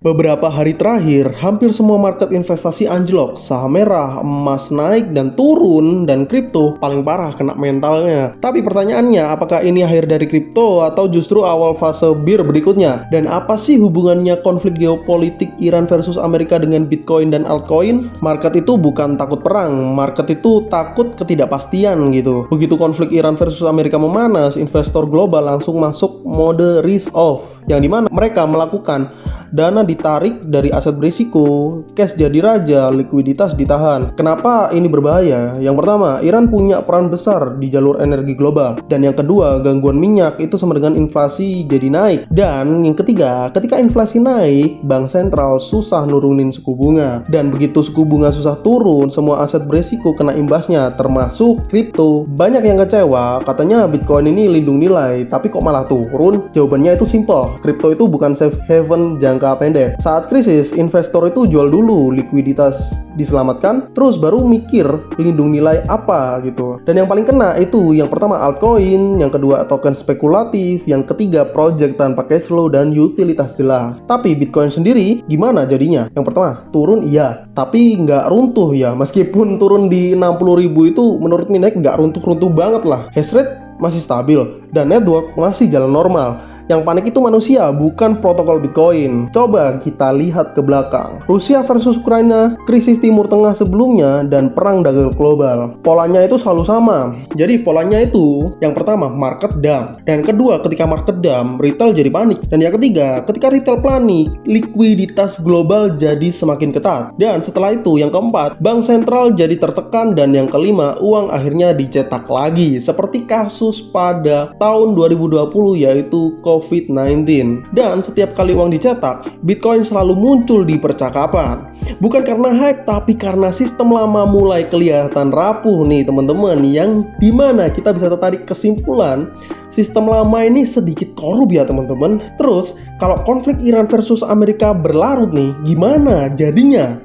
Beberapa hari terakhir, hampir semua market investasi anjlok, saham merah, emas naik dan turun, dan kripto paling parah kena mentalnya. Tapi pertanyaannya, apakah ini akhir dari kripto atau justru awal fase bear berikutnya? Dan apa sih hubungannya konflik geopolitik Iran versus Amerika dengan Bitcoin dan altcoin? Market itu bukan takut perang, market itu takut ketidakpastian gitu. Begitu konflik Iran versus Amerika memanas, investor global langsung masuk mode risk off, yang dimana mereka melakukan dana ditarik dari aset berisiko, cash jadi raja, likuiditas ditahan. Kenapa ini berbahaya? Yang pertama, Iran punya peran besar di jalur energi global. Dan yang kedua, gangguan minyak itu sama dengan inflasi jadi naik. Dan yang ketiga, ketika inflasi naik, bank sentral susah nurunin suku bunga. Dan begitu suku bunga susah turun, semua aset berisiko kena imbasnya, termasuk kripto. Banyak yang kecewa, katanya Bitcoin ini lindung nilai, tapi kok malah turun? Jawabannya itu simple. Kripto itu bukan safe haven jangka pendek. Saat krisis, investor itu jual dulu, likuiditas diselamatkan, terus baru mikir lindung nilai apa gitu. Dan yang paling kena itu yang pertama altcoin, yang kedua token spekulatif, yang ketiga project tanpa cash flow dan utilitas jelas. Tapi Bitcoin sendiri gimana jadinya? Yang pertama, turun iya, tapi nggak runtuh ya. Meskipun turun di 60.000 itu menurut Minek nggak runtuh-runtuh banget lah. Hash rate masih stabil dan network masih jalan normal. Yang panik itu manusia, bukan protokol Bitcoin. Coba kita lihat ke belakang. Rusia versus Ukraina, krisis Timur Tengah sebelumnya, dan perang dagang global. Polanya itu selalu sama. Jadi polanya itu, yang pertama, market dump. Dan kedua, ketika market dump, retail jadi panik. Dan yang ketiga, ketika retail panik, likuiditas global jadi semakin ketat. Dan setelah itu, yang keempat, bank sentral jadi tertekan. Dan yang kelima, uang akhirnya dicetak lagi. Seperti kasus pada tahun 2020, yaitu COVID-19. Dan setiap kali uang dicetak, Bitcoin selalu muncul di percakapan. Bukan karena hype, tapi karena sistem lama mulai kelihatan rapuh nih teman-teman. Yang dimana kita bisa tertarik kesimpulan, sistem lama ini sedikit korup ya teman-teman. Terus, kalau konflik Iran versus Amerika berlarut nih, gimana jadinya?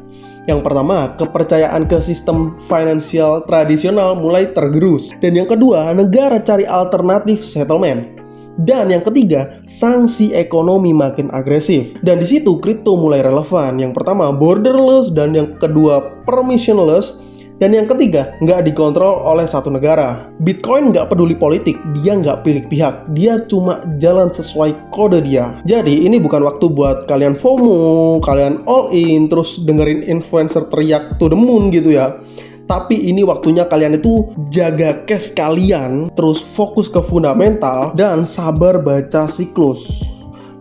Yang pertama, kepercayaan ke sistem finansial tradisional mulai tergerus. Dan yang kedua, negara cari alternatif settlement. Dan yang ketiga, sanksi ekonomi makin agresif. Dan di situ kripto mulai relevan. Yang pertama, borderless, dan yang kedua, permissionless. Dan yang ketiga, nggak dikontrol oleh satu negara. Bitcoin nggak peduli politik, dia nggak pilih pihak, dia cuma jalan sesuai kode dia. Jadi ini bukan waktu buat kalian FOMO, kalian all in, terus dengerin influencer teriak to the moon gitu ya. Tapi ini waktunya kalian itu jaga cash kalian, terus fokus ke fundamental, dan sabar baca siklus.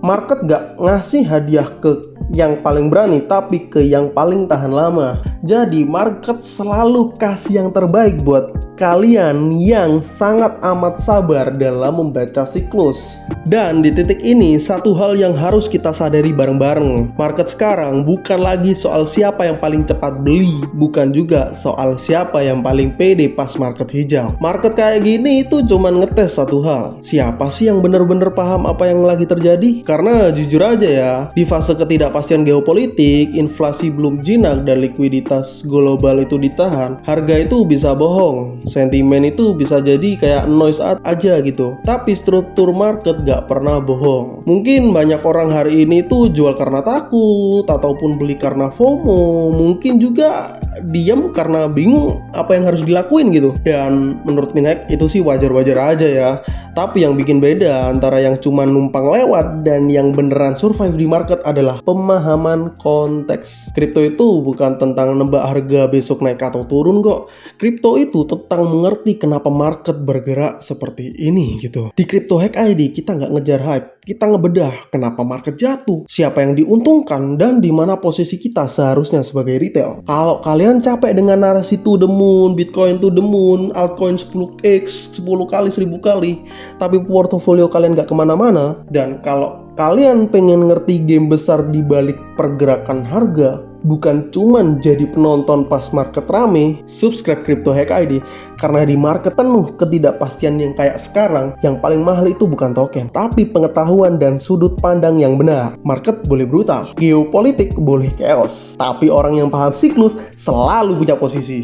Market gak ngasih hadiah ke yang paling berani, tapi ke yang paling tahan lama. Jadi market selalu kasih yang terbaik buat kalian yang sangat amat sabar dalam membaca siklus. Dan di titik ini, satu hal yang harus kita sadari bareng-bareng. Market sekarang bukan lagi soal siapa yang paling cepat beli, bukan juga soal siapa yang paling pede pas market hijau. Market kayak gini itu cuman ngetes satu hal. Siapa sih yang bener-bener paham apa yang lagi terjadi? Karena jujur aja ya, di fase ketidakpastian geopolitik, inflasi belum jinak dan likuiditas global itu ditahan, harga itu bisa bohong. Sentimen itu bisa jadi kayak noise aja gitu. Tapi struktur market gak pernah bohong. Mungkin banyak orang hari ini tuh jual karena takut, ataupun beli karena FOMO. Mungkin juga diam karena bingung apa yang harus dilakuin gitu. Dan menurut Minek itu sih wajar-wajar aja ya. Tapi yang bikin beda antara yang cuma numpang lewat dan yang beneran survive di market adalah pemahaman konteks. Kripto itu bukan tentang nebak harga besok naik atau turun kok. Kripto itu tentang mengerti kenapa market bergerak seperti ini gitu. Di Crypto Hack ID kita nggak ngejar hype, kita ngebedah kenapa market jatuh, siapa yang diuntungkan, dan di mana posisi kita seharusnya sebagai retail. Kalau kalian capek dengan narasi to the moon, Bitcoin to the moon, altcoin 10x, 10 kali, 1000 kali, tapi portofolio kalian nggak kemana-mana, dan kalau kalian pengen ngerti game besar di balik pergerakan harga, bukan cuman jadi penonton pas market rame, subscribe Crypto Hack ID. Karena di market penuh ketidakpastian yang kayak sekarang, yang paling mahal itu bukan token, tapi pengetahuan dan sudut pandang yang benar. Market boleh brutal, geopolitik boleh chaos, tapi orang yang paham siklus selalu punya posisi.